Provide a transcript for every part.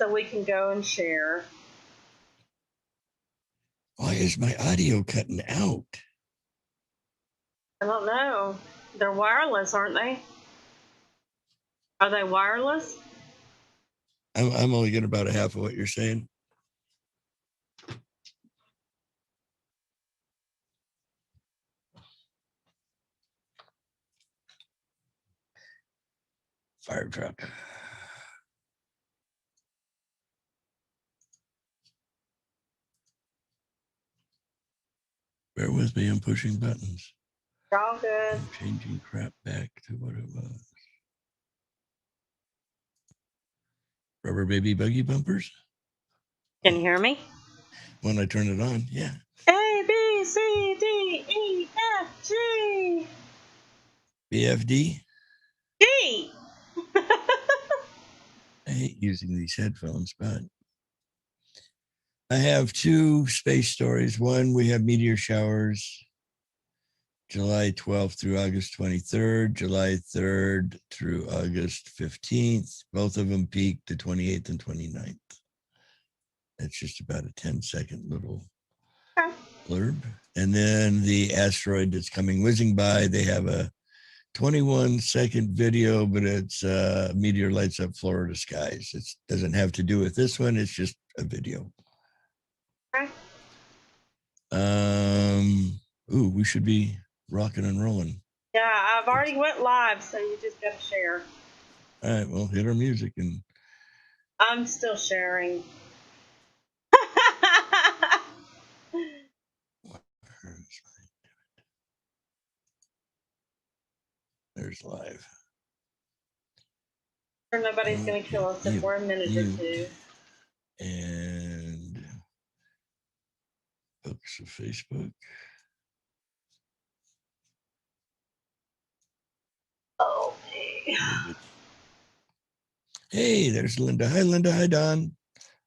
so we can go and share. Why is my audio cutting out? I don't know. They're wireless, aren't they? Are they wireless? I'm only getting about a half of what you're saying. Fire truck. Bear with me, I'm pushing buttons. They're all good. I'm changing crap back to what it was. Rubber baby buggy bumpers. Can you hear me? When I turn it on, yeah. A, B, C, D, E, F, G. BFD. G. I hate using these headphones, but I have two space stories. One, we have meteor showers July 12th through August 23rd, July 3rd through August 15th. Both of them peaked the 28th and 29th. That's just about a 10-second little blurb. And then the asteroid that's coming whizzing by, they have a 21-second video, but it's meteor lights up Florida skies. It doesn't have to do with this one. It's just a video. Ooh, we should be rocking and rolling. Yeah, I've already went live, so you just got to share. All right, well, hit our music and I'm still sharing. there's live. Sure nobody's going to kill us if we're a minute or two. And books of Facebook. Oh, hey, there's Linda. Hi, Linda. Hi, Don.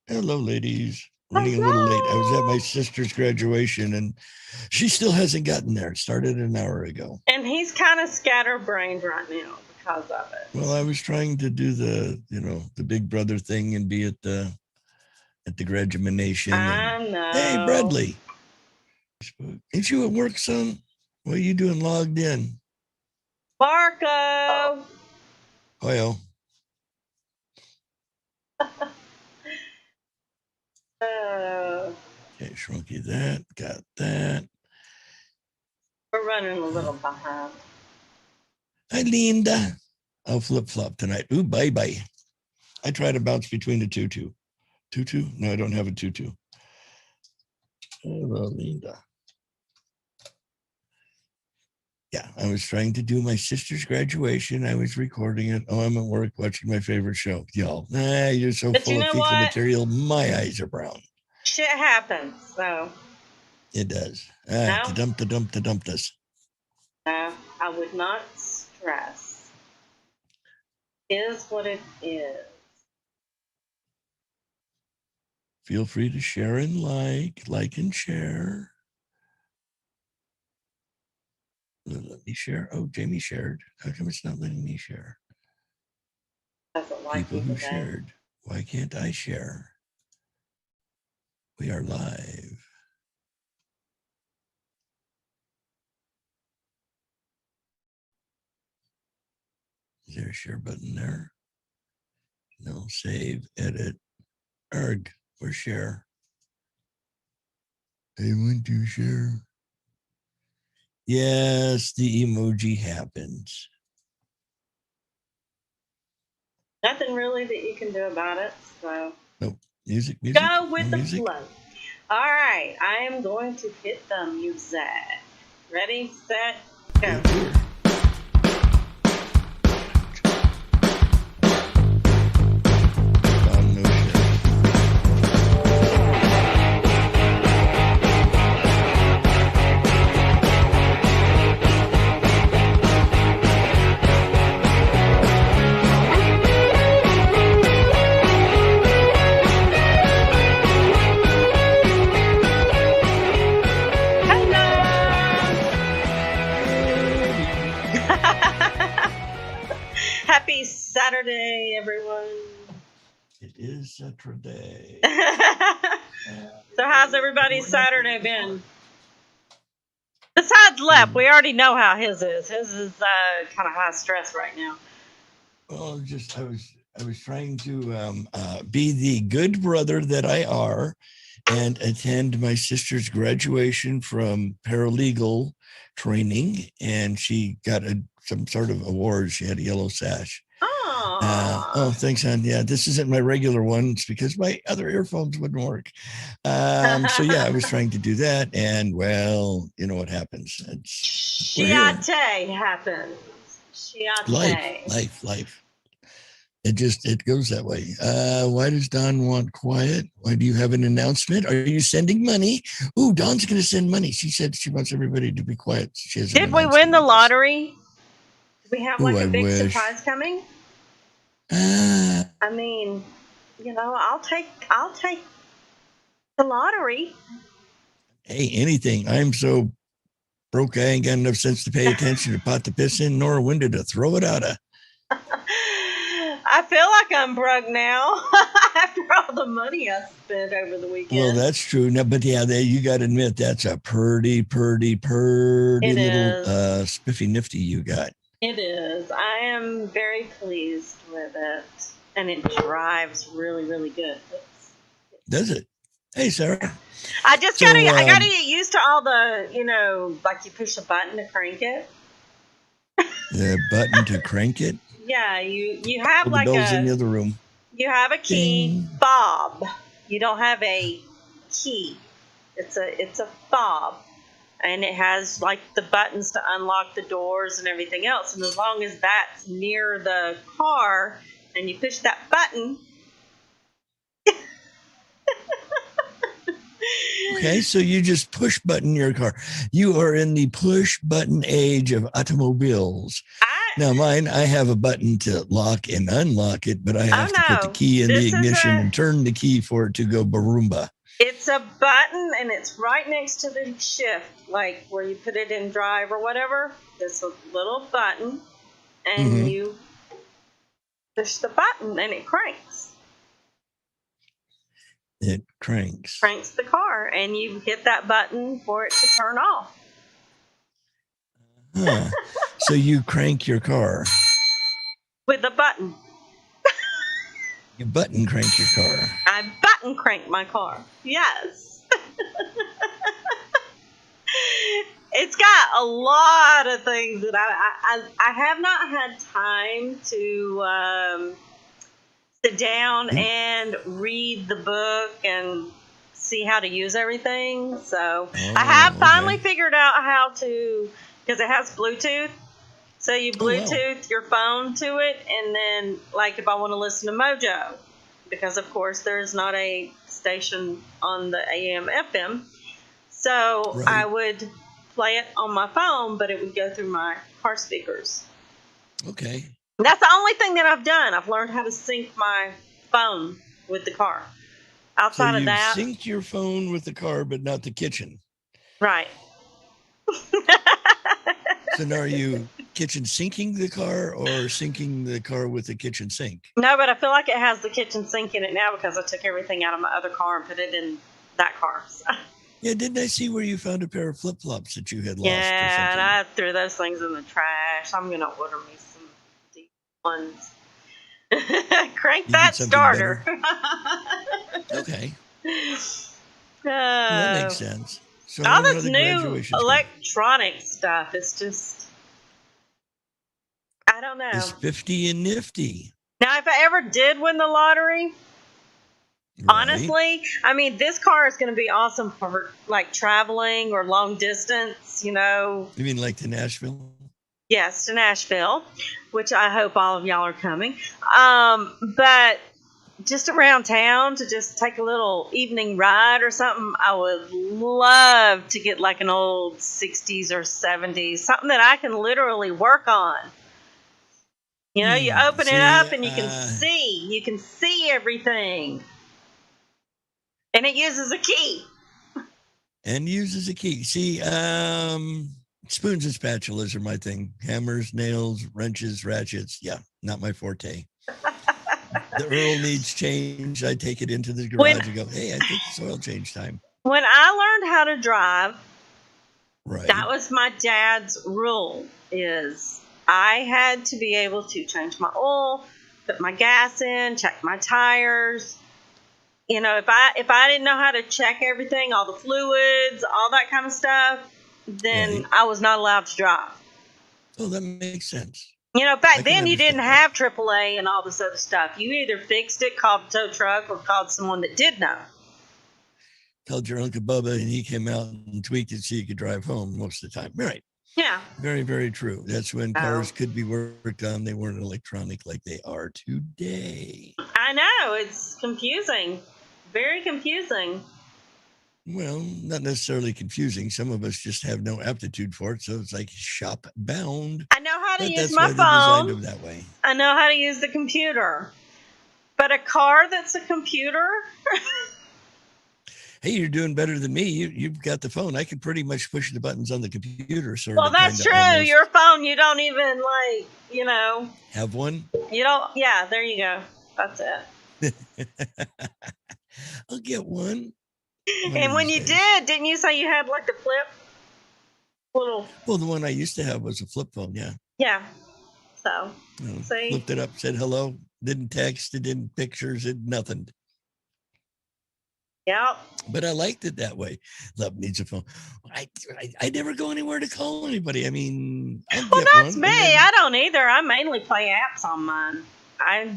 Hello, ladies. Running a little late. I was at my sister's graduation, and she still hasn't gotten there. It started an hour ago. And he's kind of scatterbrained right now because of it. Well, I was trying to do the big brother thing and be at the graduation. I know. Hey, Bradley. Ain't you at work, son? What are you doing logged in? Marco. Well. Okay, shrunky that. Got that. We're running a little behind. Hi, Linda. I'll flip-flop tonight. Ooh, bye-bye. I try to bounce between the tutu. Tutu? No, I don't have a tutu. Hello, Linda. Yeah, I was trying to do my sister's graduation. I was recording it. Oh, I'm at work watching my favorite show. Y'all, you're so full of fecal material. My eyes are brown. Shit happens, so. It does. No? To dump this. No, I would not stress. It is what it is. Feel free to share and like and share. Let me share. Oh, Jamie shared. How come it's not letting me share? People who shared. Why can't I share? We are live. Is there a share button there? No, save, edit, arg, or share. I want to share. Yes, the emoji happens. Nothing really that you can do about it, so. Nope. Music. Go with the flow. All right, I am going to hit the music. Ready, set, go. Saturday. So how's everybody's Saturday been? Besides Lep, we already know how his is. His is kind of high stress right now. Well, I was trying to be the good brother that I are and attend my sister's graduation from paralegal training, and she got some sort of award. She had a yellow sash. Oh, thanks, hon. Yeah, this isn't my regular one. It's because my other earphones wouldn't work. So yeah, I was trying to do that, and well, you know what happens. Shiate happens. Shiate. Life. It goes that way. Why does Dawn want quiet? Why do you have an announcement? Are you sending money? Ooh, Dawn's going to send money. She said she wants everybody to be quiet. Did we win the lottery? Do we have like a big surprise coming? I mean, I'll take the lottery. Hey, anything. I'm so broke I ain't got enough sense to pay attention to pot the piss in nor a window to throw it out of. I feel like I'm broke now after all the money I spent over the weekend. Well, that's true. No, but yeah, you got to admit that's a purty little spiffy nifty you got. It is. I am very pleased with it, and it drives really, really good. Does it? Hey, Sarah. I just gotta get used to all the, like you push a button to crank it. The button to crank it. Yeah, you have like bells in the other room. You have a key fob. You don't have a key. It's a fob, and it has like the buttons to unlock the doors and everything else. And as long as that's near the car, and you push that button. Okay, so you just push button your car. You are in the push button age of automobiles. Now mine, I have a button to lock and unlock it, but I have to put the key in the ignition and turn the key for it to go baroomba. It's a button, and it's right next to the shift, like where you put it in drive or whatever. There's a little button, and you push the button, and it cranks. It cranks. Cranks the car, and you hit that button for it to turn off. Huh. So you crank your car with a button. You button crank your car. I button crank my car. Yes. It's got a lot of things that I have not had time to sit down and read the book and see how to use everything. So I have finally figured out how to, because it has Bluetooth. So you Bluetooth your phone to it, and then, like, if I want to listen to Mojo, because, of course, there's not a station on the AM, FM, so I would play it on my phone, but it would go through my car speakers. Okay. That's the only thing that I've done. I've learned how to sync my phone with the car. Outside of that, you synced your phone with the car, but not the kitchen. Right. So now are you kitchen sinking the car or sinking the car with the kitchen sink? No, but I feel like it has the kitchen sink in it now because I took everything out of my other car and put it in that car. Yeah, didn't I see where you found a pair of flip-flops that you had lost? Yeah, and I threw those things in the trash. I'm going to order me some deep ones. Crank that starter. Okay. Well, that makes sense. So all this new electronic stuff is just, I don't know. It's 50 and nifty. Now, if I ever did win the lottery, honestly, I mean, this car is going to be awesome for like traveling or long distance, You mean like to Nashville? Yes, to Nashville, which I hope all of y'all are coming. But just around town to just take a little evening ride or something, I would love to get like an old 60s or 70s, something that I can literally work on. You open it up and you can see everything. And it uses a key. See, spoons and spatulas are my thing. Hammers, nails, wrenches, ratchets. Yeah, not my forte. The Earl needs change. I take it into the When- garage and go, hey, I think it's oil change time. When I learned how to drive, Right. that was my dad's rule, is I had to be able to change my oil, put my gas in, check my tires. You know, if I didn't know how to check everything, all the fluids, all that kind of stuff, then Right. I was not allowed to drive. Oh, that makes sense. You know, I back can then you didn't understand have AAA and all this other stuff. You either fixed it, called a tow truck, or called someone that did know. Told your Uncle Bubba and he came out and tweaked it so you could drive home most of the time. Right. Yeah. Very, very true. That's when cars could be worked on. They weren't electronic like they are today. I know. It's confusing. Very confusing. Well, not necessarily confusing. Some of us just have no aptitude for it. So it's like shop bound. I know how to But use that's my why they designed phone. them that way. I know how to use the computer. But a car that's a computer? Hey, you're doing better than me. You've got the phone. I can pretty much push the buttons on the computer. Sort Well, of, that's kinda, true. almost. Your phone, you don't even, like, you know, Have one? you don't. Yeah, there you go. That's it. I'll get one. And when you didn't you say you had, like, the flip? Little. Well, the one I used to have was a flip phone. Yeah. Yeah. So, You know, see? flipped it up, said hello, didn't text, it didn't pictures, it nothing. Yep. But I liked it that way. Love needs a phone. I never go anywhere to call anybody. I mean, I'll Well, get that's one, me. and then- I don't either. I mainly play apps on mine. I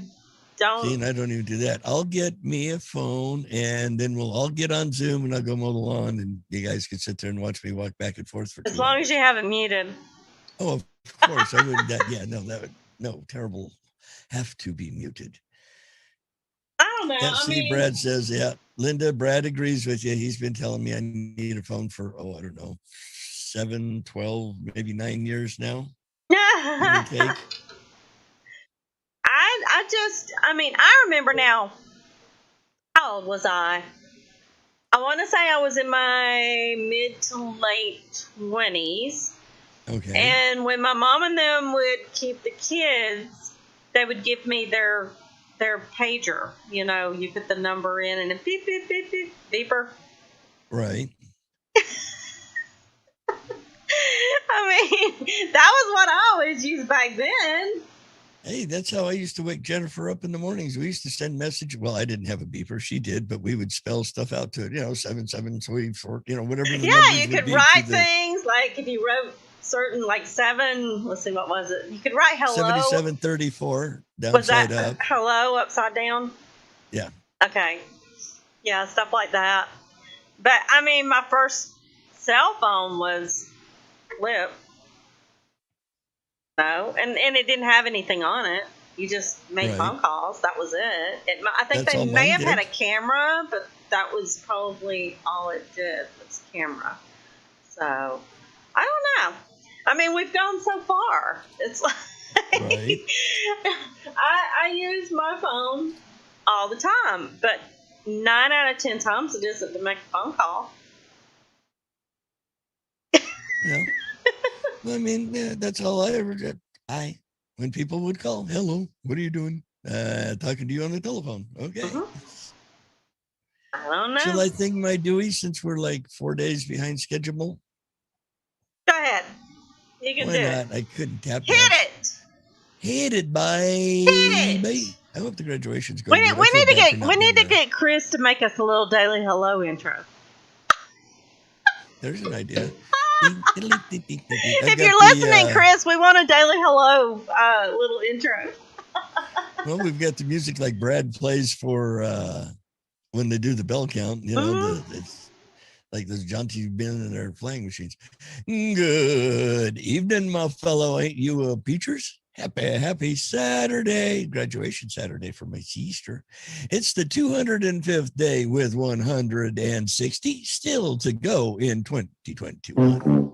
don't. See, and I don't even do that. I'll get me a phone, and then we'll all get on Zoom, and I'll go mow the lawn, and you guys can sit there and watch me walk back and forth for 2 As long hours. as you have it muted. Oh, of course. I wouldn't. No, terrible. Have to be muted. I don't know. FC Brad says, yeah, Linda, Brad agrees with you. He's been telling me I need a phone for, I don't know, 7, 12, maybe 9 years now. Give or take. I remember now. How old was I? I want to say I was in my mid to late 20s. Okay. And when my mom and them would keep the kids, they would give me their pager. You know, you put the number in and it beep, beep, beep, beep, beeper. Right. I mean, that was what I always used back then. Hey, that's how I used to wake Jennifer up in the mornings. We used to send message. Well, I didn't have a beeper. She did, but we would spell stuff out to it, 773, whatever the Yeah, numbers you would could be write to the things like if you wrote certain, like 7, let's see, what was it? You could write hello. 7734 Was that downside up. hello upside down? Yeah. Okay. Yeah, stuff like that. But I mean, my first cell phone was flip. No, and it didn't have anything on it. You just made Right. phone calls. That was it. I think That's they all may mine have had a did. camera, but that was probably all it did was camera. So I don't know. I mean, we've gone so far. It's like Right. I use my phone all the time, but 9 out of 10 times it isn't to make a phone call. Yeah. Well, I mean, yeah, that's all I ever did. When people would call, hello, what are you doing? Talking to you on the telephone. Okay. Mhm. I don't know. Shall I thing my Dewey since we're like 4 days behind schedule? Go ahead. You can Why do not? it. I couldn't tap Hit that. it. Hit it, it. baby. I hope the graduation's going We good. I feel need to bad for get not we need to being there. get Chris to make us a little daily hello intro. There's an idea. If you're listening, Chris, we want a daily hello little intro. Well, we've got the music like Brad plays for when they do the bell count. It's like those jaunty men in their playing machines. Good evening, my fellow. Ain't you a peachers? Happy Saturday. Graduation Saturday for my sister. It's the 205th day with 160 still to go in 2021.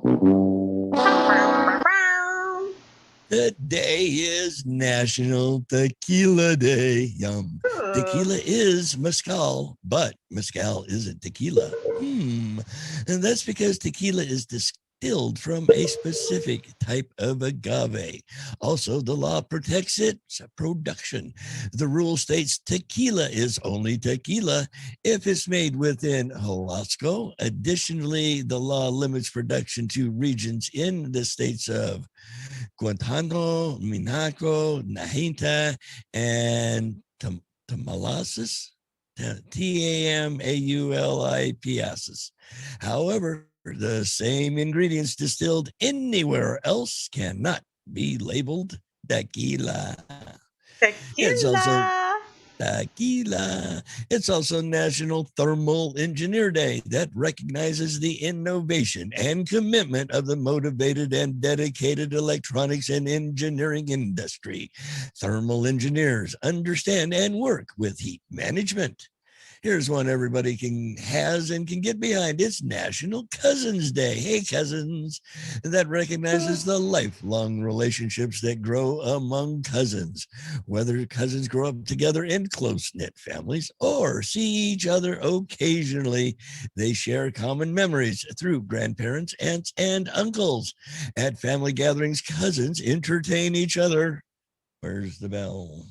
Today is National Tequila Day. Yum. Tequila is mezcal, but mezcal isn't tequila. And that's because tequila is distilled from a specific type of agave. Also, the law protects its production. The rule states tequila is only tequila if it's made within Jalisco. Additionally, the law limits production to regions in the states of Guantanamo, Minaco, Nahita, and Tamaulipas. Tamaulipas. However, the same ingredients distilled anywhere else cannot be labeled tequila. It's also tequila. It's also National Thermal Engineer Day that recognizes the innovation and commitment of the motivated and dedicated electronics and engineering industry. Thermal engineers understand and work with heat management. Here's one everybody can get behind. It's National Cousins Day. Hey, cousins. That recognizes the lifelong relationships that grow among cousins. Whether cousins grow up together in close-knit families or see each other occasionally, they share common memories through grandparents, aunts, and uncles. At family gatherings, cousins entertain each other. Where's the bell?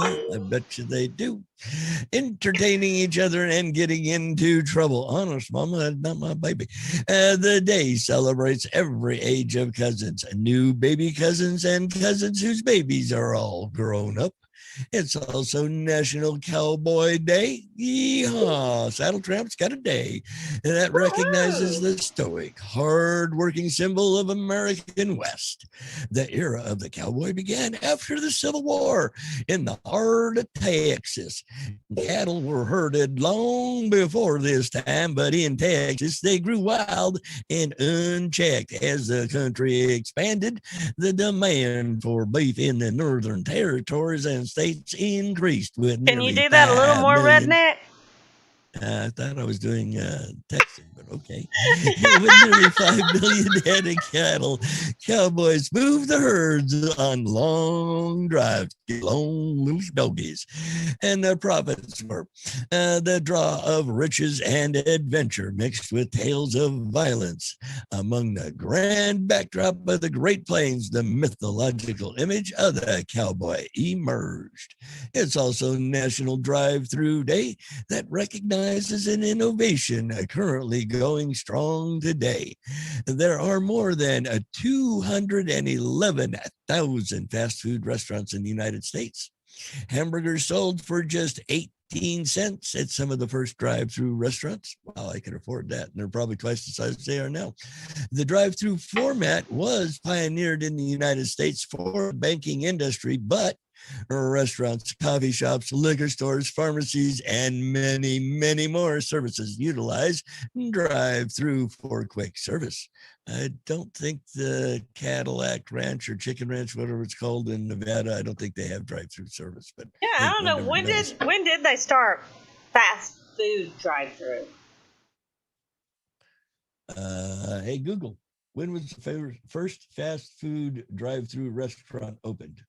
I bet you they do. Entertaining each other and getting into trouble. Honest, Mama, that's not my baby. The day celebrates every age of cousins, new baby cousins and cousins whose babies are all grown up. It's also National Cowboy Day. Yeehaw! Saddle Tramp's got a day that recognizes the stoic, hard-working symbol of American West. The era of the cowboy began after the Civil War in the heart of Texas. Cattle were herded long before this time, but in Texas, they grew wild and unchecked. As the country expanded, the demand for beef in the northern territories and states increased with Can you do that a little more redneck? I thought I was doing Texan, but okay. With nearly 5 million head of cattle, cowboys move the herds on long drives, long loose doggies, and their profits were the draw of riches and adventure mixed with tales of violence. Among the grand backdrop of the Great Plains, the mythological image of the cowboy emerged. It's also National Drive-Through Day that recognizes an innovation currently going strong today. There are more than 211,000 fast food restaurants in the United States. Hamburgers sold for just 18 cents at some of the first drive-through restaurants. Wow, I can afford that. And they're probably twice the size they are now. The drive-through format was pioneered in the United States for the banking industry, but restaurants, coffee shops, liquor stores, pharmacies, and many, many more services utilize drive-through for quick service. I don't think the Cadillac Ranch or Chicken Ranch, whatever it's called in Nevada, I don't think they have drive-through service. But yeah, I don't know. When did they start fast food drive-through? Hey, Google, when was the first fast food drive-through restaurant opened?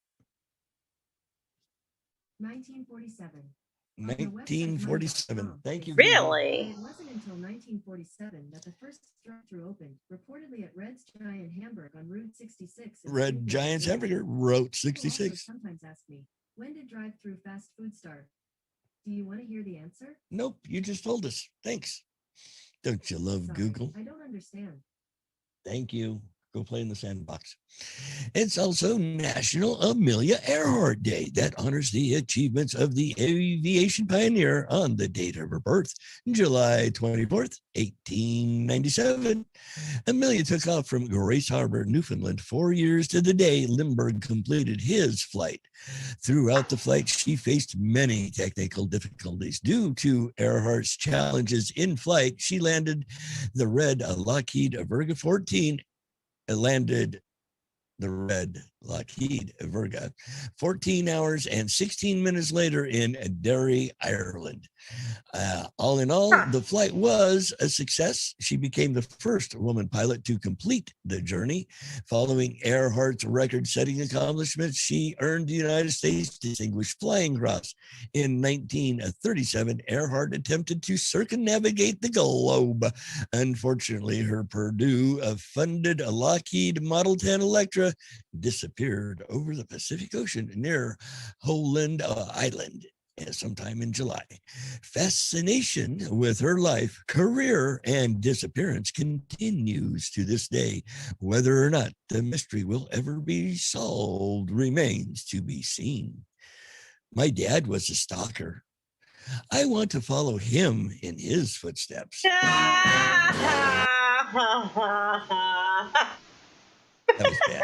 1947. 1947. Thank you. Really? It wasn't until 1947 that the first drive-through opened, reportedly at Red's Giant Hamburg on Route 66. Red Giant's Hamburger, Route 66. Sometimes ask me, when did drive-through fast food start? Do you want to hear the answer? Nope, you just told us. Thanks. Don't you love Google? I don't understand. Thank you. Go play in the sandbox. It's also National Amelia Earhart Day that honors the achievements of the aviation pioneer on the date of her birth, July 24th, 1897. Amelia took off from Grace Harbor, Newfoundland, 4 years to the day Lindbergh completed his flight. Throughout the flight, she faced many technical difficulties. Due to Earhart's challenges in flight, she landed the red Lockheed Virga 14 landed the red Lockheed Virga, 14 hours and 16 minutes later in Derry, Ireland. All in all, the flight was a success. She became the first woman pilot to complete the journey. Following Earhart's record-setting accomplishments, she earned the United States Distinguished Flying Cross. In 1937, Earhart attempted to circumnavigate the globe. Unfortunately, her Purdue-funded Lockheed Model 10 Electra disappeared over the Pacific Ocean near Holland Island sometime in July. Fascination with her life, career, and disappearance continues to this day. Whether or not the mystery will ever be solved remains to be seen. My dad was a stalker. I want to follow him in his footsteps. That was bad.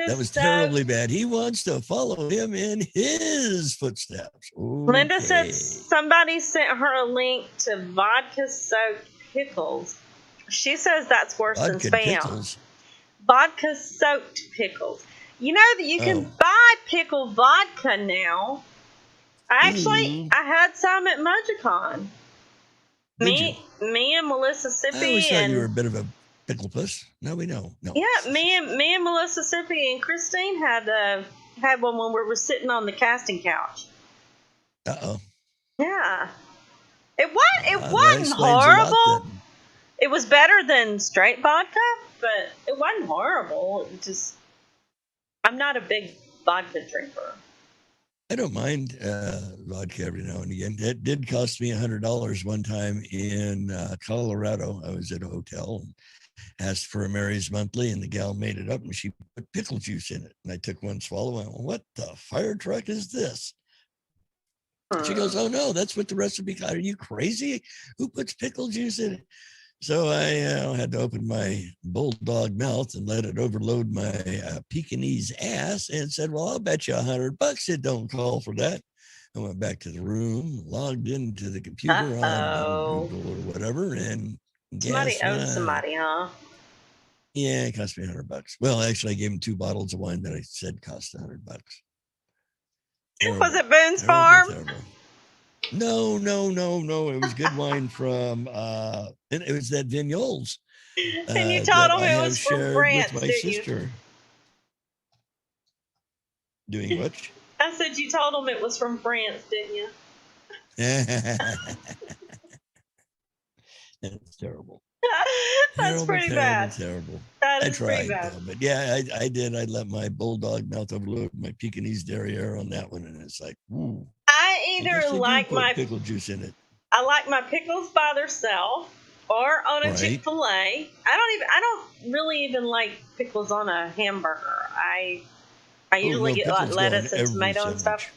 That was terribly bad. He wants to follow him in his footsteps. Okay. Linda said somebody sent her a link to vodka-soaked pickles. She says that's worse than Spam. Pickles. Vodka-soaked pickles. You know that you can buy pickled vodka now. I had some at MojoCon. Me and Melissa Sippy. I always thought you were a bit of a pickle puss. Now we know. No. Yeah, me and Melissa Sippy and Christine had one when we were sitting on the casting couch. Uh-oh. Yeah. It wasn't horrible. It was better than straight vodka, but it wasn't horrible. It just, I'm not a big vodka drinker. I don't mind vodka every now and again. It did cost me $100 one time in Colorado. I was at a hotel and asked for a Mary's Monthly, and the gal made it up, and she put pickle juice in it. And I took one swallow, and I went, what the fire truck is this? She goes, oh, no, that's what the recipe got. Are you crazy? Who puts pickle juice in it? So I had to open my bulldog mouth and let it overload my Pekingese ass and said, well, I'll bet you $100 it don't call for that. I went back to the room, logged into the computer on Google or whatever, and somebody owed somebody, huh? Yeah, it cost me $100. Well, actually, I gave him 2 bottles of wine that I said cost $100. Was it Boone's Farm? Terrible. No. It was good wine from, and it was that Vignoles. And you told him it was from France, with my sister. Doing what? I said you told him it was from France, didn't you? That's terrible. That's pretty bad. Terrible. That is I tried, pretty bad. But yeah, I did. I let my bulldog mouth overload my Pekingese Derriere on that one, and it's like, ooh. I either like my pickle juice in it. I like my pickles by themselves or on a Chick-fil-A. I don't really even like pickles on a hamburger. I usually get like lettuce and tomato and stuff.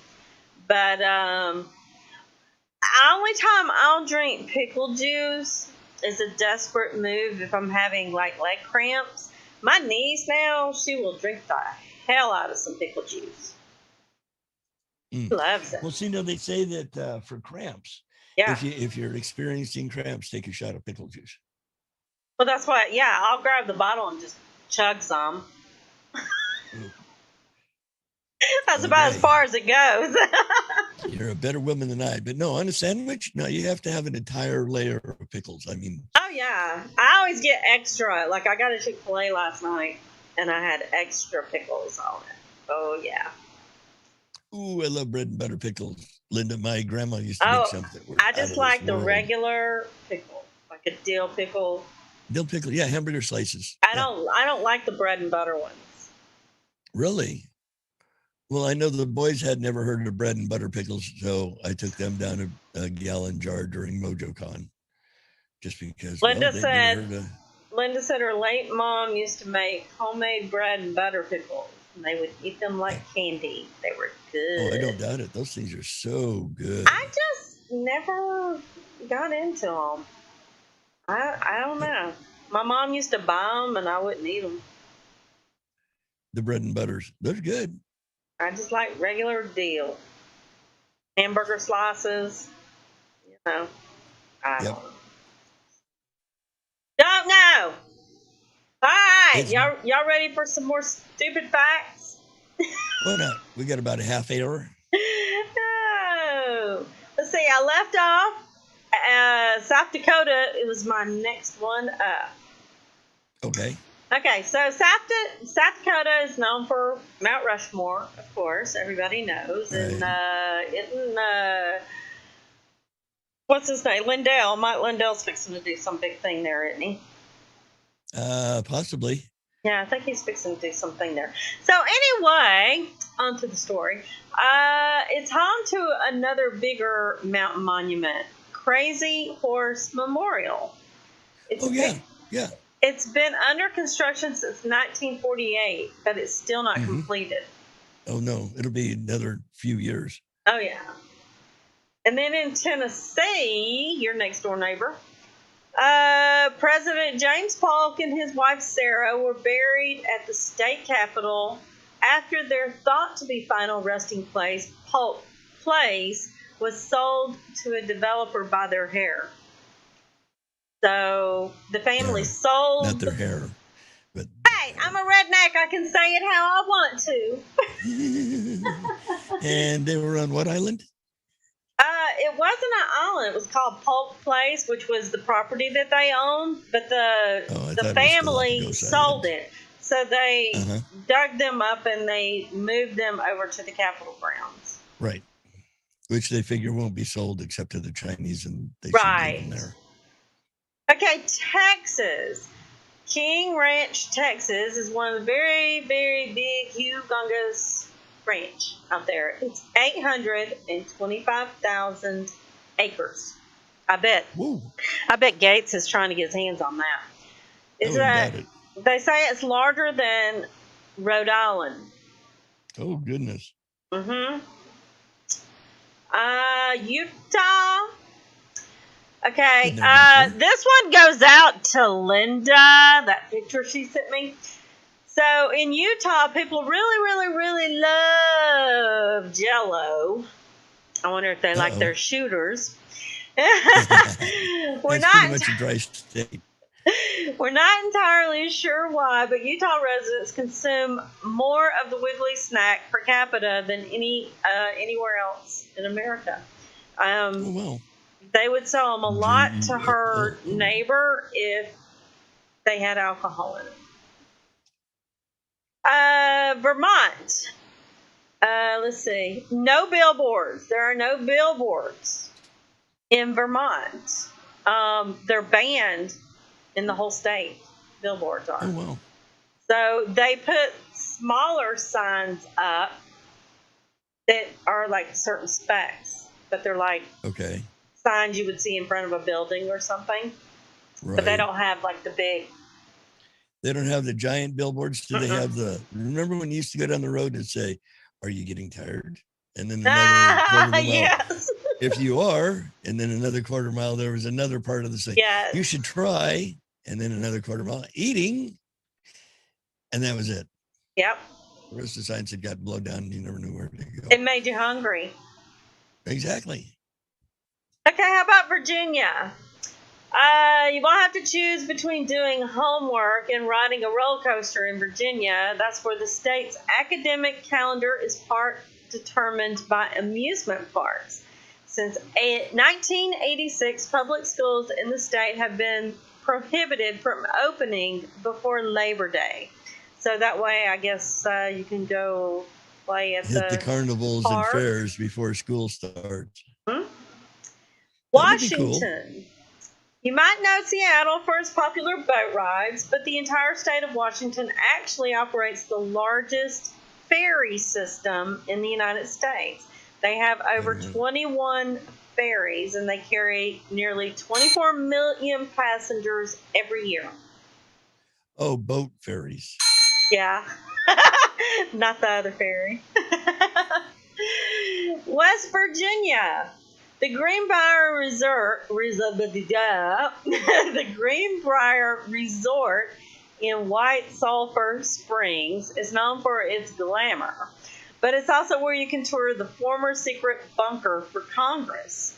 But the only time I'll drink pickle juice is a desperate move if I'm having like leg cramps. My niece now, she will drink the hell out of some pickle juice. She loves it. Well, see, no, they say that for cramps, if you're experiencing cramps, take a shot of pickle juice. Well, that's why, I'll grab the bottle and just chug some. That's about as far as it goes. You're a better woman than I. But no, on a sandwich, no, you have to have an entire layer of pickles. I mean. Oh, yeah. I always get extra. Like, I got a Chick-fil-A last night, and I had extra pickles on it. Oh, yeah. Ooh, I love bread and butter pickles. Linda, my grandma used to make something. I just like the regular pickle, like a dill pickle. Dill pickle, yeah, hamburger slices. I don't like the bread and butter ones. Really? Well, I know the boys had never heard of bread and butter pickles, so I took them down a gallon jar during MojoCon, just because. Linda said her late mom used to make homemade bread and butter pickles, and they would eat them like candy. They were good. Oh, I don't doubt it. Those things are so good. I just never got into them. I don't know. My mom used to buy them, and I wouldn't eat them. The bread and butters, they're good. I just like regular deal. Hamburger slices, I don't know. don't know. All right, It's- y'all ready for some more stupid facts? Why not? We got about a half hour. Oh, let's see. I left off South Dakota. It was my next one up. Okay. Okay, so South Dakota is known for Mount Rushmore, of course. Everybody knows, and what's his name? Lindell. Mike Lindell's fixing to do some big thing there, isn't he? Possibly. Yeah, I think he's fixing to do something there. So anyway, on to the story. It's home to another bigger mountain monument, Crazy Horse Memorial. Yeah. It's been under construction since 1948, but it's still not Mhm. completed. Oh no, it'll be another few years. Oh, yeah. And then in Tennessee, your next door neighbor, President James Polk and his wife Sarah were buried at the state capitol after their thought to be final resting place, Polk Place, was sold to a developer by their hair. So the family sold. Not their hair, but Hey, I'm a redneck. I can say it how I want to. and they were on what island? It wasn't an island. It was called Polk Place, which was the property that they owned, but the thought it was family Galapagos sold Island. it. So they Uh-huh. dug them up and they moved them over to the Capitol grounds. Right. Which they figure won't be sold except to the Chinese, and they Right. should leave them there. Okay, Texas. King Ranch, Texas is one of the very, very big, humongous ranch out there. It's 825,000 acres. I bet Gates is trying to get his hands on that. Oh, got it. They say it's larger than Rhode Island. Oh, goodness. Mm-hmm. Utah. Okay, Been there before. this one goes out to Linda, that picture she sent me. So in Utah, people really, really, really love Jell-O. I wonder if they like Uh-oh. their shooters. That's We're pretty not much a dry state. we're not entirely sure why, but Utah residents consume more of the Wiggly snack per capita than anywhere else in America. Oh, well. They would sell them a lot to her neighbor if they had alcohol in it. Vermont. Let's see. No billboards. There are no billboards in Vermont. They're banned in the whole state. Billboards are. Oh, well. So they put smaller signs up that are like certain specs, but they're like Okay. signs you would see in front of a building or something. Right. But they don't have like the big. They don't have the giant billboards. Do they have the? Remember when you used to go down the road and say, "Are you getting tired?" And then another quarter mile. Yes. If you are, and then another quarter mile, there was another part of the saying. Yes. You should try, and then another quarter mile eating, and that was it. Yep. The rest of the signs had got blown down, and you never knew where to go. It made you hungry. Exactly. Okay, how about Virginia? You won't have to choose between doing homework and riding a roller coaster in Virginia. That's where the state's academic calendar is part determined by amusement parks. Since 1986, public schools in the state have been prohibited from opening before Labor Day. So that way, I guess you can go play at Hit the carnivals park. and fairs before school starts. Washington. You might know Seattle for its popular boat rides, but the entire state of Washington actually operates the largest ferry system in the United States. They have over 21 ferries, and they carry nearly 24 million passengers every year. Oh, boat ferries. Yeah. Not the other ferry. West Virginia. The Greenbrier the Greenbrier Resort in White Sulphur Springs is known for its glamour, but it's also where you can tour the former secret bunker for Congress.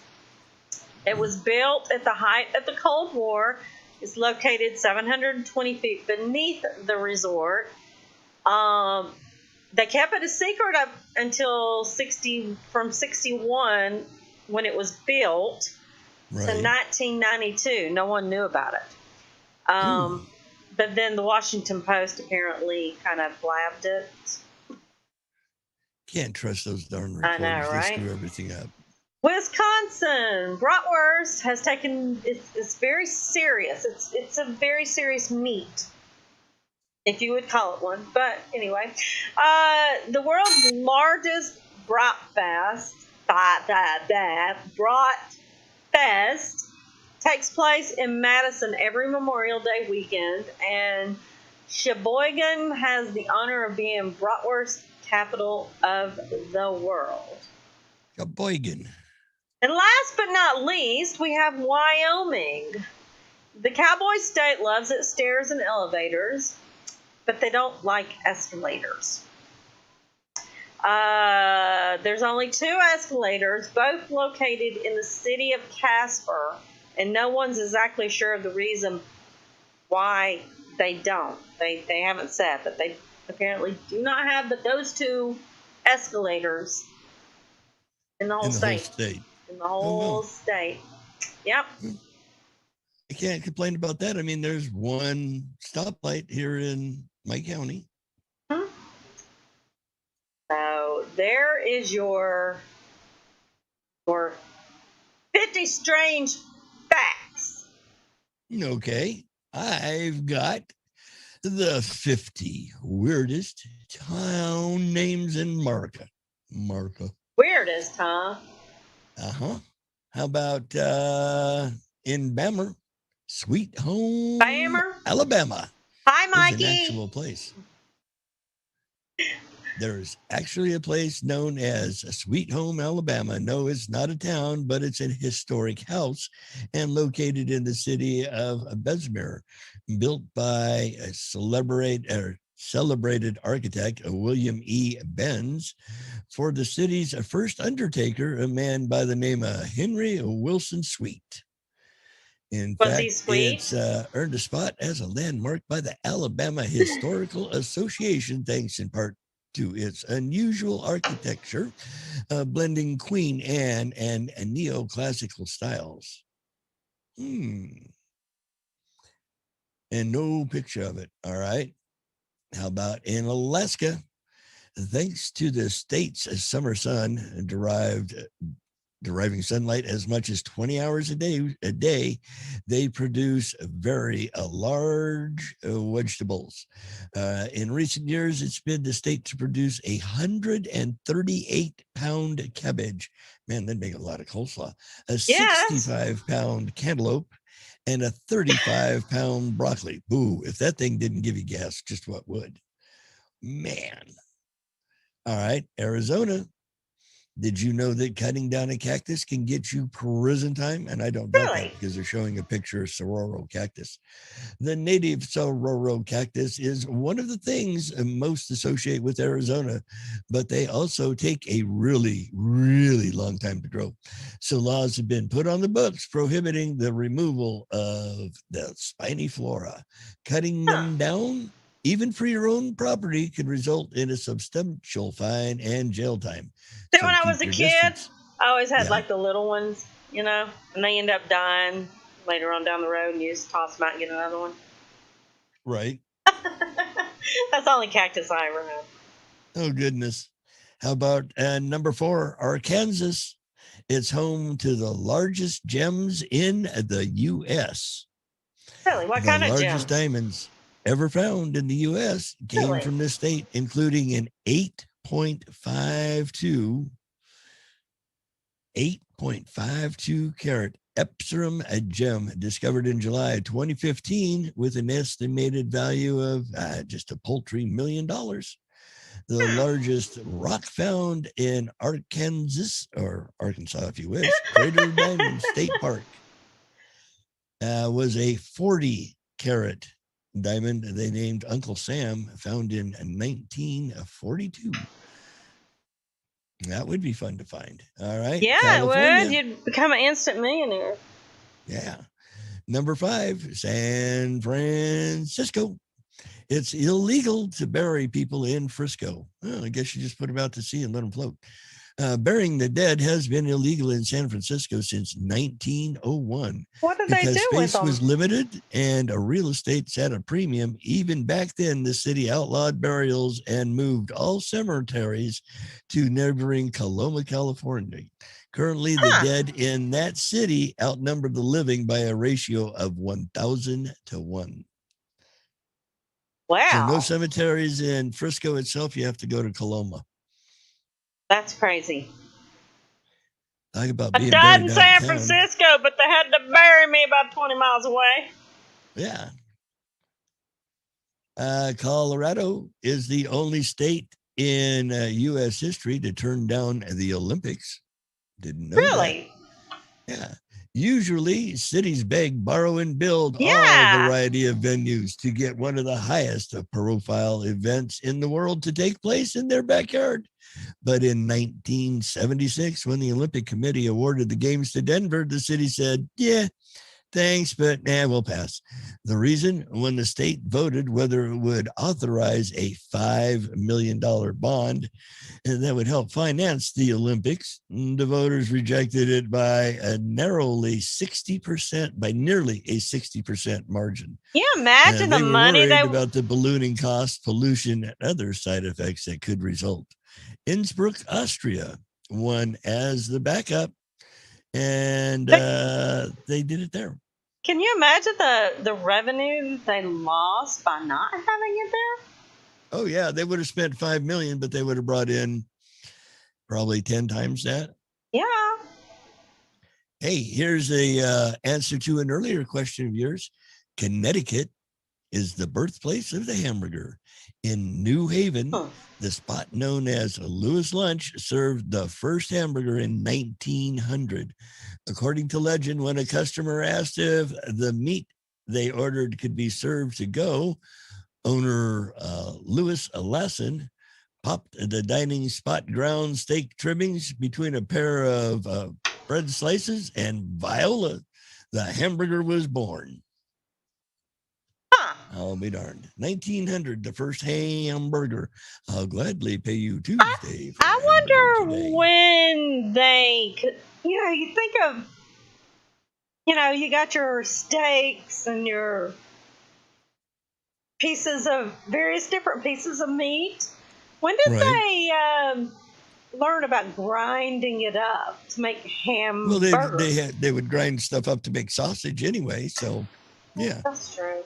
It was built at the height of the Cold War It's located 720 feet beneath the resort. They kept it a secret up until 61 when it was built to Right. 1992. No one knew about it. But then the Washington Post apparently kind of blabbed it. Can't trust those darn I reporters. know, They right? screw everything up. Wisconsin bratwurst has taken. It's very serious. It's a very serious meat, if you would call it one. But anyway, the world's largest bratfest takes place in Madison every Memorial Day weekend, and Sheboygan has the honor of being bratwurst capital of the world. Sheboygan. And last but not least, we have Wyoming. The cowboy state loves its stairs and elevators, but they don't like escalators. There's only 2 escalators, both located in the city of Casper, and no one's exactly sure of the reason why they don't. They haven't said, but they apparently do not have but those 2 escalators in the whole state. In the whole state. Yep. I can't complain about that. I mean, there's one stoplight here in my county. So there is your 50 strange facts. Okay. I've got the 50 weirdest town names in America. Weirdest, huh? Uh-huh. How about in Bammer, Sweet Home, Bammer? Alabama? Hi, Is Mikey. an actual place. There's actually a place known as Sweet Home, Alabama. No, it's not a town, but it's a historic house and located in the city of Bessemer, built by a celebrated architect William E. Benz for the city's first undertaker, a man by the name of Henry Wilson Sweet. In fact, it's earned a spot as a landmark by the Alabama Historical Association, thanks in part to its unusual architecture, blending Queen Anne and neoclassical styles. And no picture of it. All right. How about in Alaska? Thanks to the state's summer sun deriving sunlight as much as 20 hours a day, they produce very large vegetables. In recent years, it's been the state to produce 138-pound cabbage. Man, that'd make a lot of coleslaw. A 65-pound cantaloupe, and a 35-pound broccoli. Boo, if that thing didn't give you gas, just what would? Man. All right, Arizona. Did you know that cutting down a cactus can get you prison time? And I don't doubt that because they're showing a picture of Saguaro cactus. The native Saguaro cactus is one of the things most associate with Arizona, but they also take a really, really long time to grow. So laws have been put on the books prohibiting the removal of the spiny flora. Cutting them down, even for your own property, could result in a substantial fine and jail time. So when I was a kid, I always had like the little ones, you know, and they end up dying later on down the road, and you just toss them out and get another one. Right. That's the only cactus I ever had. Oh, goodness. How about number 4, Arkansas? It's home to the largest gems in the U.S. Really? What kind of gems? The largest diamonds ever found in the U.S. came from this state, including an 8.52 carat Epsom gem discovered in July 2015 with an estimated value of just a paltry $1 million. The largest rock found in Arkansas, or Arkansas if you wish, Crater Diamond State Park, was a 40 carat diamond they named Uncle Sam, found in 1942. That would be fun to find. All right. Yeah, California. It would. You'd become an instant millionaire. Yeah. Number 5, San Francisco. It's illegal to bury people in Frisco. Well, I guess you just put them out to sea and let them float. Burying the dead has been illegal in San Francisco since 1901. What did they because do with space them? was limited and real estate's at a premium. Even back then, the city outlawed burials and moved all cemeteries to neighboring Coloma, California. Currently, the dead in that city outnumber the living by a ratio of 1,000 to 1. Wow. So no cemeteries in Frisco itself. You have to go to Coloma. That's crazy. Talk about I being died in buried San downtown. Francisco, but they had to bury me about 20 miles away. Yeah. Colorado is the only state in U.S. history to turn down the Olympics. Didn't know Really? that. Yeah. Usually, cities beg, borrow, and build all variety of venues to get one of the highest profile events in the world to take place in their backyard. But in 1976, when the Olympic Committee awarded the games to Denver, the city said, yeah, thanks, but we'll pass. The reason, when the state voted whether it would authorize a $5 million bond that would help finance the Olympics, the voters rejected it by nearly a 60% margin. Yeah, imagine the money they were worried about the ballooning cost, pollution, and other side effects that could result. Innsbruck, Austria, won as the backup, and they did it there. Can you imagine the revenue they lost by not having it there? Oh yeah, they would have spent $5 million, but they would have brought in probably 10 times that. Yeah. Hey, here's a answer to an earlier question of yours. Connecticut is the birthplace of the hamburger. In New Haven, the spot known as Louis Lunch served the first hamburger in 1900. According to legend, when a customer asked if the meat they ordered could be served to go, owner Louis Lasson popped the dining spot ground steak trimmings between a pair of bread slices, and Viola, the hamburger was born. I'll be darned. 1900, the first hamburger. I'll gladly pay you Tuesday. I wonder when they could, you think of, you got your steaks and your various different pieces of meat. When did they learn about grinding it up to make hamburgers? Well, they would grind stuff up to make sausage anyway, so yeah. That's true.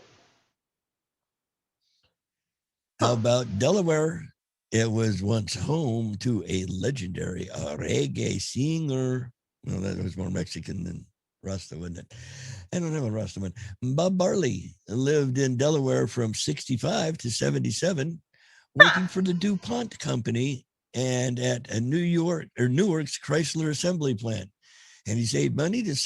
How about Delaware? It was once home to a legendary reggae singer. Well, that was more Mexican than Rasta, wasn't it? I don't know a Rasta one. Bob Marley lived in Delaware from 65 to 77, working for the DuPont Company and at a Newark's Chrysler assembly plant. And he saved money to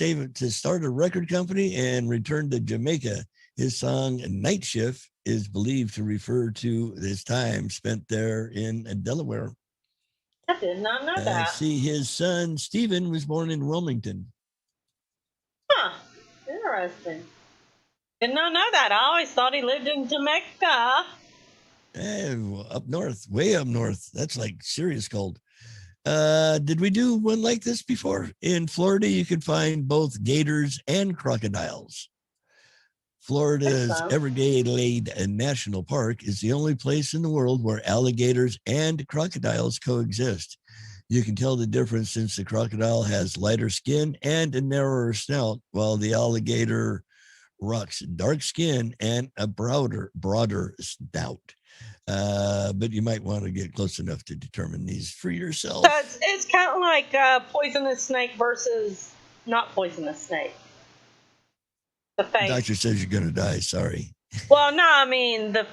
start a record company and returned to Jamaica. His song Night Shift is believed to refer to his time spent there in Delaware. I did not know that. See, his son Stephen was born in Wilmington. Huh. Interesting. Did not know that. I always thought he lived in Jamaica. Up north, way up north. That's like serious cold. Did we do one like this before? In Florida, you can find both gators and crocodiles. Florida's Everglades National Park is the only place in the world where alligators and crocodiles coexist. You can tell the difference since the crocodile has lighter skin and a narrower snout, while the alligator rocks dark skin and a broader snout. But you might want to get close enough to determine these for yourself. So it's kind of like poisonous snake versus not poisonous snake. The face. The doctor says you're going to die. Sorry. Well, no, I mean the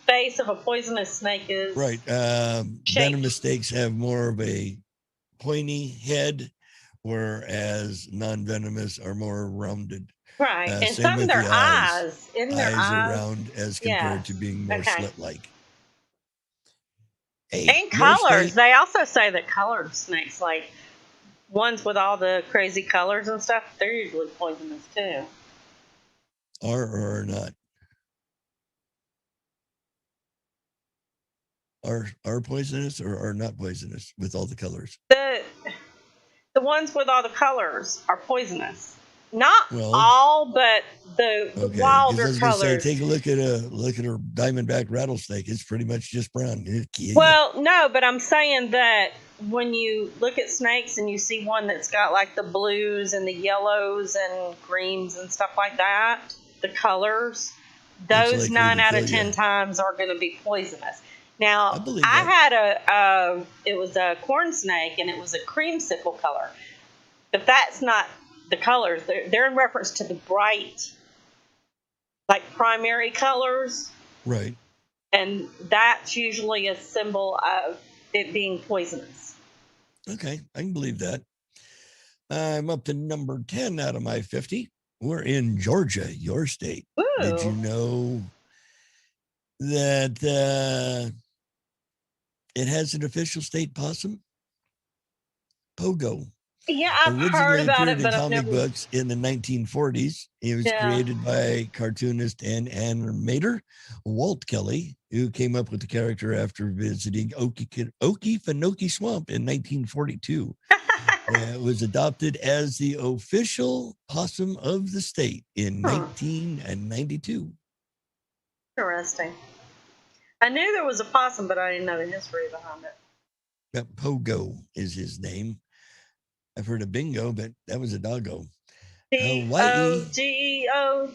face of a poisonous snake is right. Venomous snakes have more of a pointy head, whereas non-venomous are more rounded. Right, and some of their eyes. Are round as compared to being more slit-like. Hey, and colors. They also say that colored snakes, like ones with all the crazy colors and stuff, they're usually poisonous too. Or not. Are poisonous or are not poisonous with all the colors? The ones with all the colors are poisonous. Not Well, all, but the okay. Because I wilder was going to say, colors. take a look at a diamondback rattlesnake. It's pretty much just brown. Well, no, but I'm saying that when you look at snakes and you see one that's got like the blues and the yellows and greens and stuff like that, the colors, It's those likely 9 to out of kill 10 you. times are going to be poisonous. I Now, believe I that. had it was a corn snake and it was a creamsicle color. But that's not the colors. They're in reference to the bright, like primary colors. Right. And that's usually a symbol of it being poisonous. Okay. I can believe that. I'm up to number 10 out of my 50. We're in Georgia, your state. Ooh. Did you know that it has an official state possum? Pogo. Yeah, I've heard Originally about appeared it, but in I've comic never. books in the 1940s. It was Yeah. created by cartoonist and animator Walt Kelly, who came up with the character after visiting Okefenokee Swamp in 1942. It was adopted as the official possum of the state in 1992. Interesting. I knew there was a possum, but I didn't know the history behind it. That Pogo is his name. I've heard of bingo, but that was a doggo. Hawaii. P-O-G-O.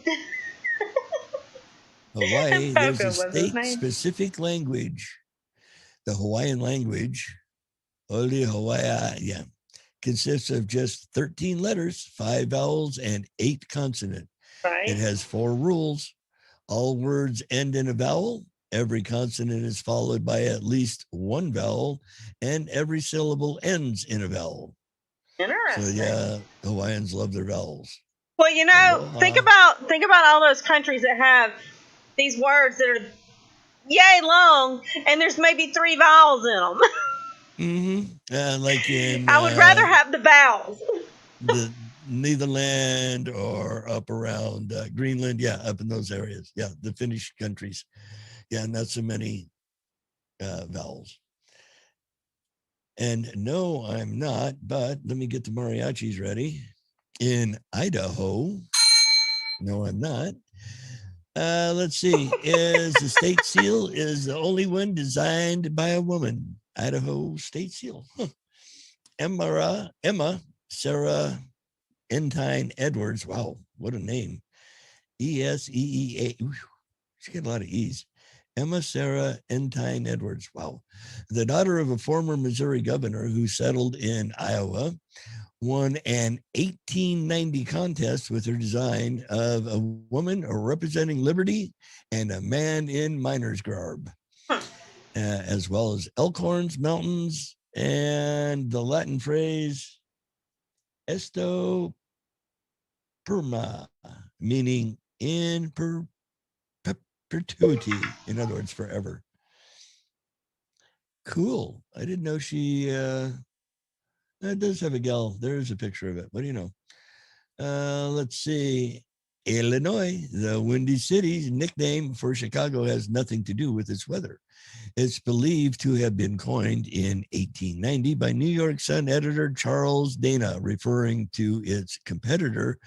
Hawaii, there's a Pogo was his name. state-specific language. The Hawaiian language, Oli Hawaii, yeah, consists of just 13 letters, 5 vowels, and 8 consonants. Right. It has 4 rules. All words end in a vowel. Every consonant is followed by at least 1 vowel, and every syllable ends in a vowel. Interesting. So yeah, Hawaiians love their vowels. Well, you know, Aloha. think about all those countries that have these words that are yay long, and there's maybe 3 vowels in them. Like in I would rather have the vowels. the Netherlands or up around Greenland, yeah, up in those areas, yeah, the Finnish countries, yeah, not so many vowels. And no, I'm not, but let me get the mariachis ready. In Idaho, no, I'm not. Let's see, is the state seal is the only one designed by a woman. Idaho state seal. Huh. Emma Sarah Entine Edwards. Wow, what a name. E-S-E-E-A. She got a lot of E's. Emma Sarah Entine Edwards. Wow. The daughter of a former Missouri governor who settled in Iowa, won an 1890 contest with her design of a woman representing liberty and a man in miner's garb, as well as elk horns, mountains, and the Latin phrase esto perma, meaning in perpetuity, in other words, forever. Cool. I didn't know she it does have a gal. There's a picture of it. What do you know? Let's see. Illinois, the Windy City's nickname for Chicago has nothing to do with its weather. It's believed to have been coined in 1890 by New York Sun editor Charles Dana, referring to its competitor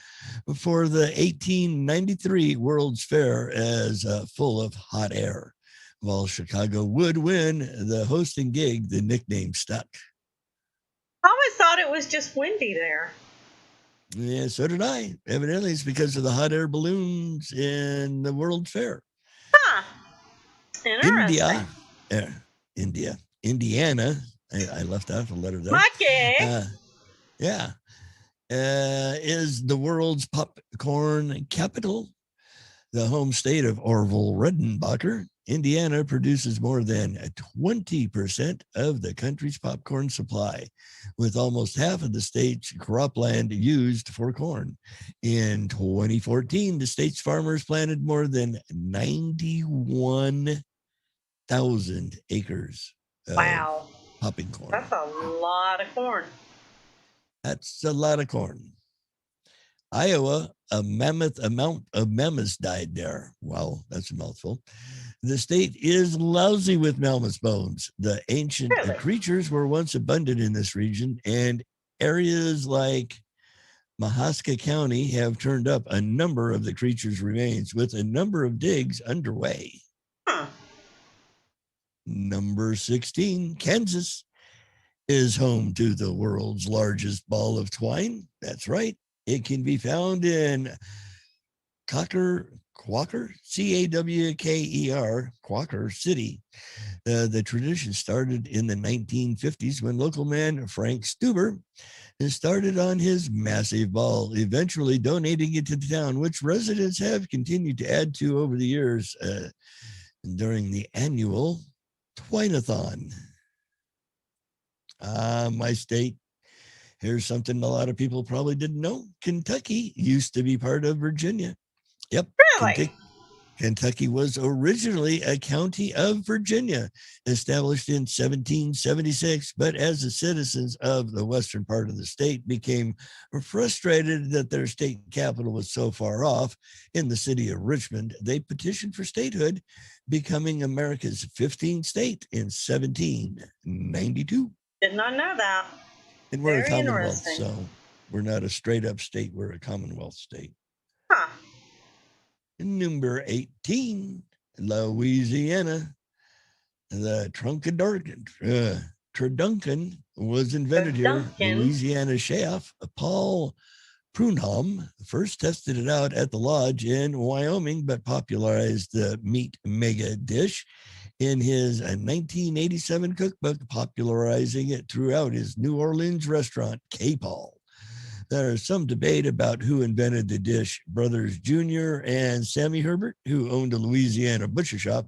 for the 1893 World's Fair as full of hot air. While Chicago would win the hosting gig, the nickname stuck. I always thought it was just windy there. Yeah, so did I. Evidently, it's because of the hot air balloons in the World's Fair. Huh. Interesting. Indiana. I left out a letter there. Mikey. Is the world's popcorn capital. The home state of Orville Redenbacher. Indiana produces more than 20% of the country's popcorn supply, with almost half of the state's cropland used for corn. In 2014, the state's farmers planted more than 91,000 acres of Wow. popping corn. That's a lot of corn. That's a lot of corn. Iowa, a mammoth amount of mammoths died there. Wow, that's a mouthful. The state is lousy with mammoth bones. The ancient Really? creatures were once abundant in this region, and areas like Mahaska County have turned up a number of the creature's remains, with a number of digs underway. Huh. Number 16, Kansas is home to the world's largest ball of twine. That's right. It can be found in Quaker, C-A-W-K-E-R, Quaker City. The tradition started in the 1950s when local man Frank Stuber started on his massive ball, eventually donating it to the town, which residents have continued to add to over the years during the annual Twine-a-thon. My state. Here's something a lot of people probably didn't know. Kentucky used to be part of Virginia. Yep. Really? Kentucky was originally a county of Virginia, established in 1776, but as the citizens of the western part of the state became frustrated that their state capital was so far off in the city of Richmond, they petitioned for statehood, becoming America's 15th state in 1792. Did not know that. And we're a Very commonwealth, interesting. so we're not a straight up state, we're a commonwealth state. Huh. Number 18, Louisiana. The Treduncan was invented here. Treduncan. Louisiana chef Paul Prunholm first tested it out at the lodge in Wyoming, but popularized the meat mega dish in his 1987 cookbook, popularizing it throughout his New Orleans restaurant, K-Paul. There is some debate about who invented the dish. Brothers Jr. and Sammy Herbert, who owned a Louisiana butcher shop,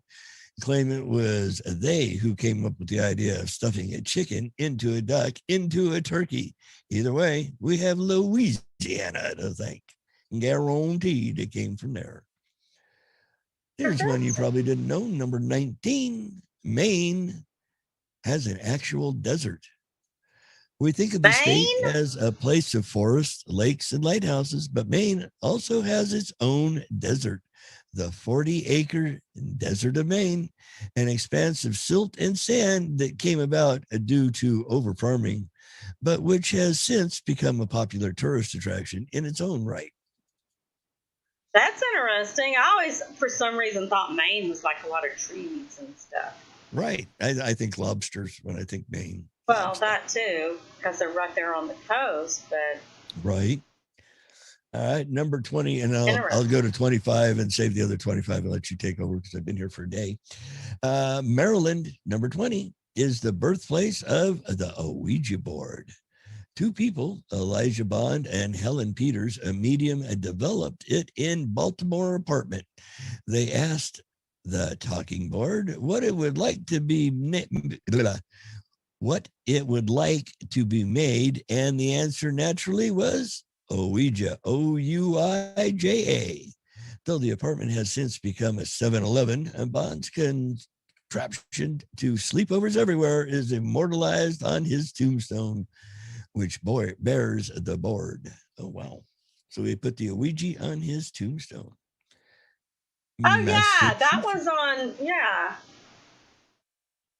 claim it was they who came up with the idea of stuffing a chicken into a duck into a turkey. Either way, we have Louisiana to thank. Guaranteed it came from there. Here's one you probably didn't know. Number 19, Maine has an actual desert. We think of the state Maine? as a place of forests, lakes, and lighthouses, but Maine also has its own desert. The 40-acre Desert of Maine, an expanse of silt and sand that came about due to over-farming, but which has since become a popular tourist attraction in its own right. That's interesting. I always, for some reason, thought Maine was like a lot of trees and stuff. Right. I think lobsters when I think Maine. Well, Lobster. that too, because they're right there on the coast. But Right. All right, number 20, and I'll go to 25 and save the other 25 and let you take over because I've been here for a day. Maryland, number 20, is the birthplace of the Ouija board. Two people, Elijah Bond and Helen Peters, a medium, developed it in Baltimore apartment. They asked the talking board what it would like to be made, and the answer naturally was Ouija, O-U-I-J-A. Though the apartment has since become a 7-Eleven, Bond's contraption to sleepovers everywhere is immortalized on his tombstone, which bears the board. Oh, wow. So he put the Ouija on his tombstone. oh yeah, that was on. Yeah,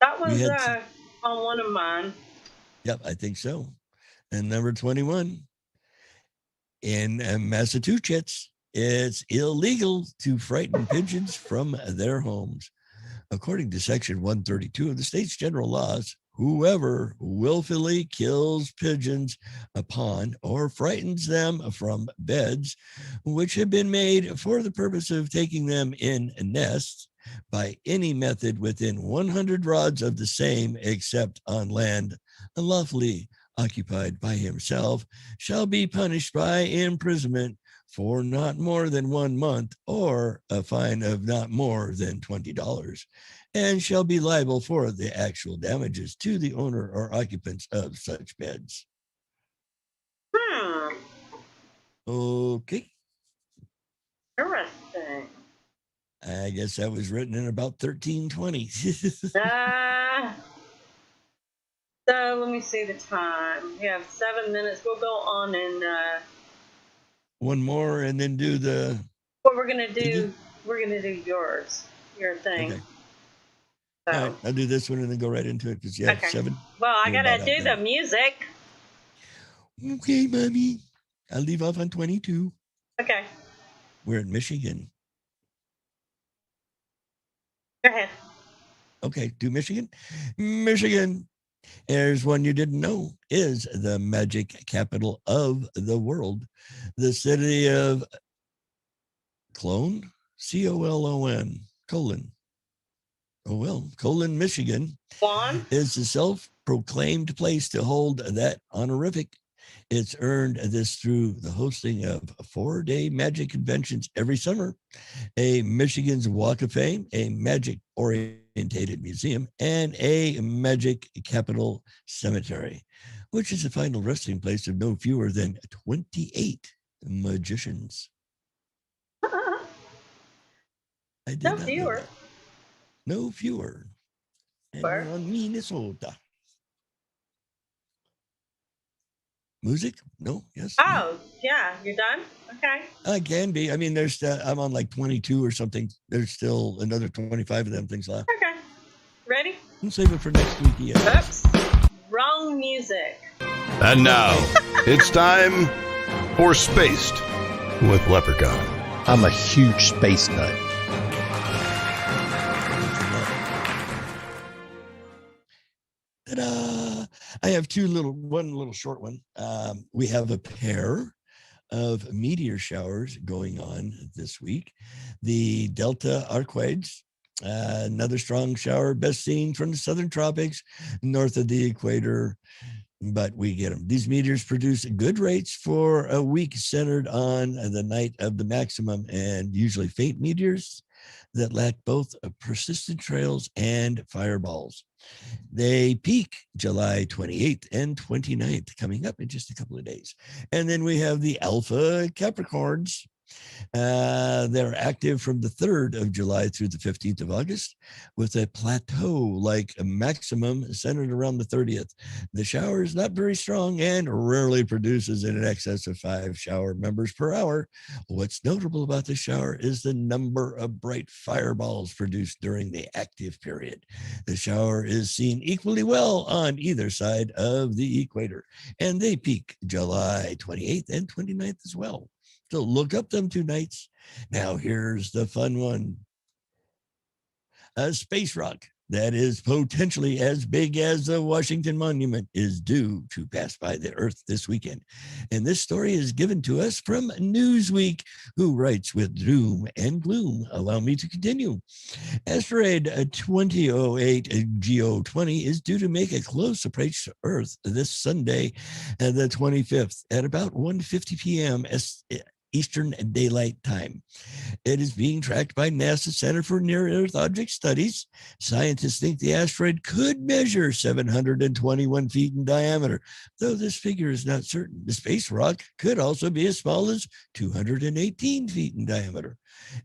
that was on one of mine. Yep, I think so. And number 21, in Massachusetts, it's illegal to frighten pigeons from their homes. According to Section 132 of the state's general laws, whoever willfully kills pigeons upon or frightens them from beds which have been made for the purpose of taking them in nests by any method within 100 rods of the same except on land unlawfully occupied by himself shall be punished by imprisonment for not more than 1 month or a fine of not more than $20, and shall be liable for the actual damages to the owner or occupants of such beds. Okay. Interesting. I guess that was written in about 1320. So let me see the time. We have 7 minutes. We'll go on and One more and then do the. what we're gonna do. Thingy? We're gonna do your thing. Okay. So, All right. I'll do this one and then go right into it because you have okay. 7. Well, I You're gotta about do out the there. music. Okay, mommy. I'll leave off on 22. Okay, We're in Michigan. go ahead. Okay, do Michigan. Michigan, there's one you didn't know, is the magic capital of the world. The city of Clone, C-O-L-O-N, Colon, Michigan, Juan. is the self-proclaimed place to hold that honorific. It's earned this through the hosting of 4-day magic conventions every summer, a Michigan's Walk of Fame, a magic-orientated museum, and a magic capital cemetery, which is the final resting place of no fewer than 28 magicians. I did No not know fewer. that. No fewer. And Where? we're on Minnesota. Music? No? Yes? No? Oh, yeah. You're done. Okay. I can be. I mean, there's I'm on like 22 or something. There's still another 25 of them things left. Okay. Ready? We'll save it for next week. Yeah. Oops. Wrong music. And now, it's time for Spaced with Leprechaun. I'm a huge space nut. Ta-da! I have one little short one. We have a pair of meteor showers going on this week. The Delta Arquades, another strong shower, best seen from the southern tropics, north of the equator, but we get them. These meteors produce good rates for a week centered on the night of the maximum, and usually faint meteors that lack both persistent trails and fireballs. They peak July 28th and 29th, coming up in just a couple of days. And then we have the Alpha Capricorns. They're active from the 3rd of July through the 15th of August with a plateau like a maximum centered around the 30th. The shower is not very strong and rarely produces in excess of 5 shower members per hour. What's notable about the shower is the number of bright fireballs produced during the active period. The shower is seen equally well on either side of the equator, and they peak July 28th and 29th as well. So look up them 2 nights. Now here's the fun one. A space rock that is potentially as big as the Washington Monument is due to pass by the Earth this weekend. And this story is given to us from Newsweek, who writes with doom and gloom. Allow me to continue. Asteroid 2008 GO20 is due to make a close approach to Earth this Sunday, the 25th, at about 1:50 p.m. Eastern Daylight Time. It is being tracked by NASA Center for Near-Earth Object Studies. Scientists think the asteroid could measure 721 feet in diameter, though this figure is not certain. The space rock could also be as small as 218 feet in diameter.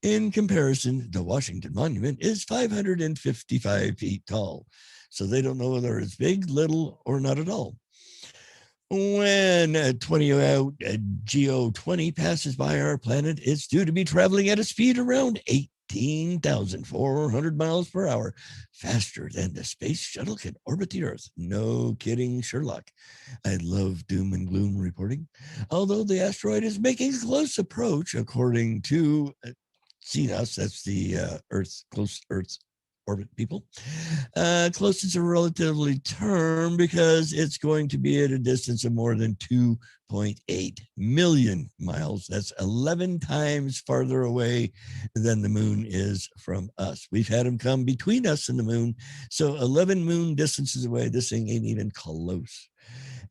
In comparison, the Washington Monument is 555 feet tall, so they don't know whether it's big, little, or not at all. When GO20 passes by our planet, it's due to be traveling at a speed around 18,400 miles per hour, faster than the space shuttle can orbit the Earth. No kidding, Sherlock. I love doom and gloom reporting. Although the asteroid is making a close approach, according to CNOS, that's the close Earth orbit people. Close is a relatively term because it's going to be at a distance of more than 2.8 million miles. That's 11 times farther away than the moon is from us. We've had them come between us and the moon, so 11 moon distances away. This thing ain't even close.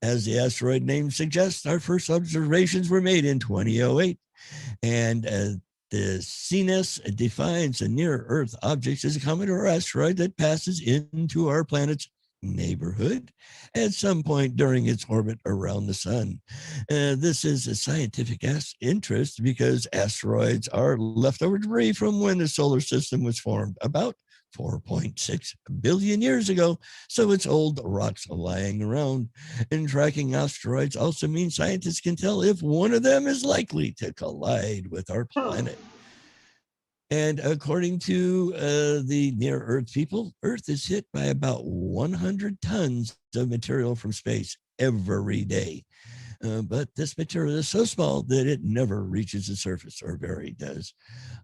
As the asteroid name suggests, our first observations were made in 2008, and the CNES defines a near-Earth object as a comet or asteroid that passes into our planet's neighborhood at some point during its orbit around the sun. This is a scientific interest because asteroids are leftover debris from when the solar system was formed about 4.6 billion years ago. So it's old rocks lying around. And tracking asteroids also means scientists can tell if one of them is likely to collide with our planet. And according to the Near Earth people, Earth is hit by about 100 tons of material from space every day. But this material is so small that it never reaches the surface, or very does.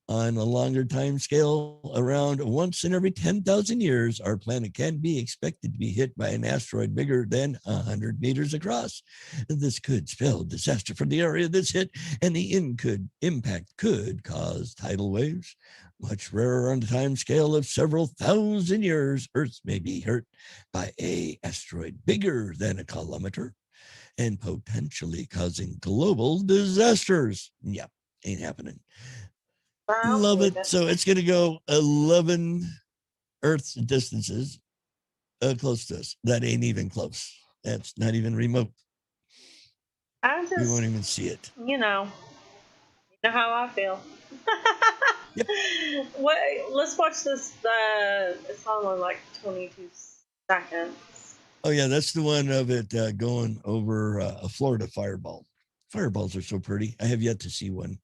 On a longer time scale, around once in every 10,000 years, our planet can be expected to be hit by an asteroid bigger than 100 meters across. This could spell disaster for the area that's hit, and the impact could cause tidal waves. Much rarer on the time scale of several thousand years, Earth may be hit by an asteroid bigger than a kilometer, and potentially causing global disasters. Yeah, ain't happening. Wow. Love it. So it's going to go 11 Earth distances close to us. That ain't even close. That's not even remote. I We won't just, even see it. you know how I feel. Yep. What? Let's watch this. It's only like 22 seconds. Oh, yeah, that's the one of it going over a Florida fireball. Fireballs are so pretty. I have yet to see one.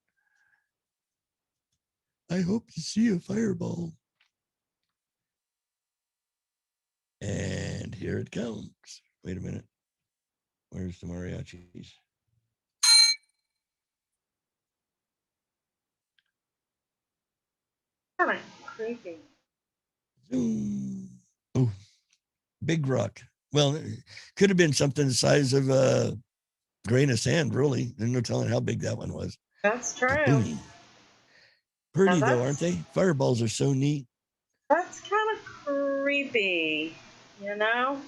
I hope to see a fireball. And here it comes. Wait a minute. Where's the mariachis? Kind of creepy. Zoom. Oh, big rock. Well, it could have been something the size of a grain of sand, really. There's no telling how big that one was. That's true. Boom. Pretty, Now though, that's- aren't they? Fireballs are so neat. That's kind of creepy, you know?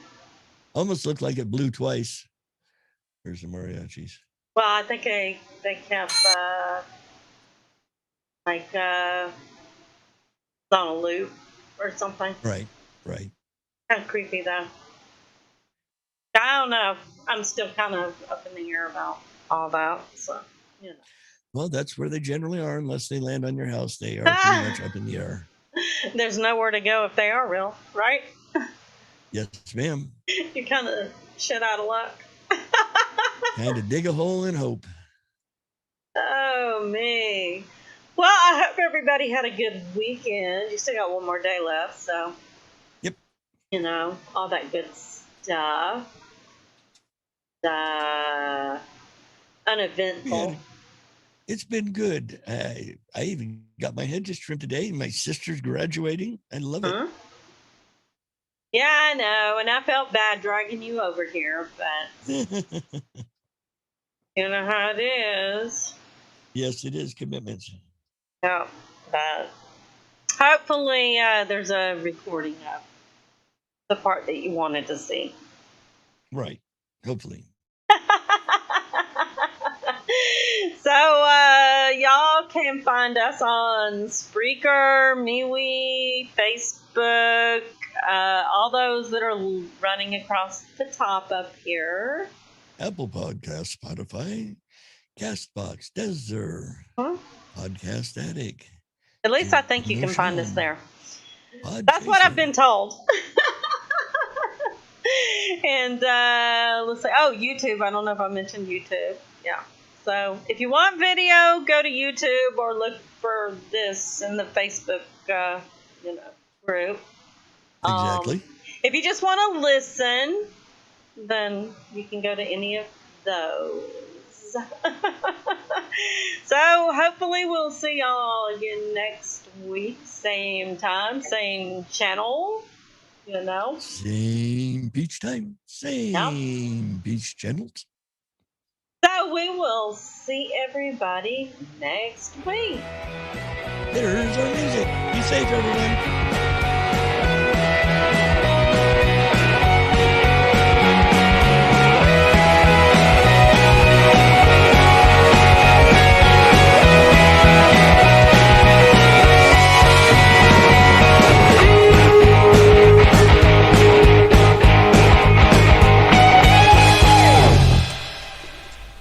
Almost looked like it blew twice. There's the mariachis. Well, I think they kept on a loop or something. Right, right. Kind of creepy though. I don't know. I'm still kind of up in the air about all that. So, you know. Well, that's where they generally are, unless they land on your house. They are pretty much up in the air. There's nowhere to go if they are real, right? Yes, ma'am. You kind of shit out of luck. Kind of dig a hole and hope. Oh, me. Well, I hope everybody had a good weekend. You still got one more day left, so. Yep. You know, all that good stuff. Uneventful. It's been good. I even got my head just trimmed today. My sister's graduating. I love it. Huh? Yeah, I know, and I felt bad dragging you over here, but you know how it is. Yes, it is commitments. Yeah, but hopefully there's a recording of the part that you wanted to see. Right. Hopefully. So y'all can find us on Spreaker, MeWe, Facebook, all those that are running across the top up here. Apple Podcast, Spotify, Castbox, Deezer, Huh? Podcast Addict. At least I think you can find us Notion. there. Podchaser. That's what I've been told. And let's say, oh, YouTube. I don't know if I mentioned YouTube. Yeah. So if you want video, go to YouTube or look for this in the Facebook, group. Exactly. If you just want to listen, then you can go to any of those. So hopefully we'll see y'all again next week, same time, same channel. You know. Same beach time, same beach channels. So we will see everybody next week. There's our music. Be safe, everyone.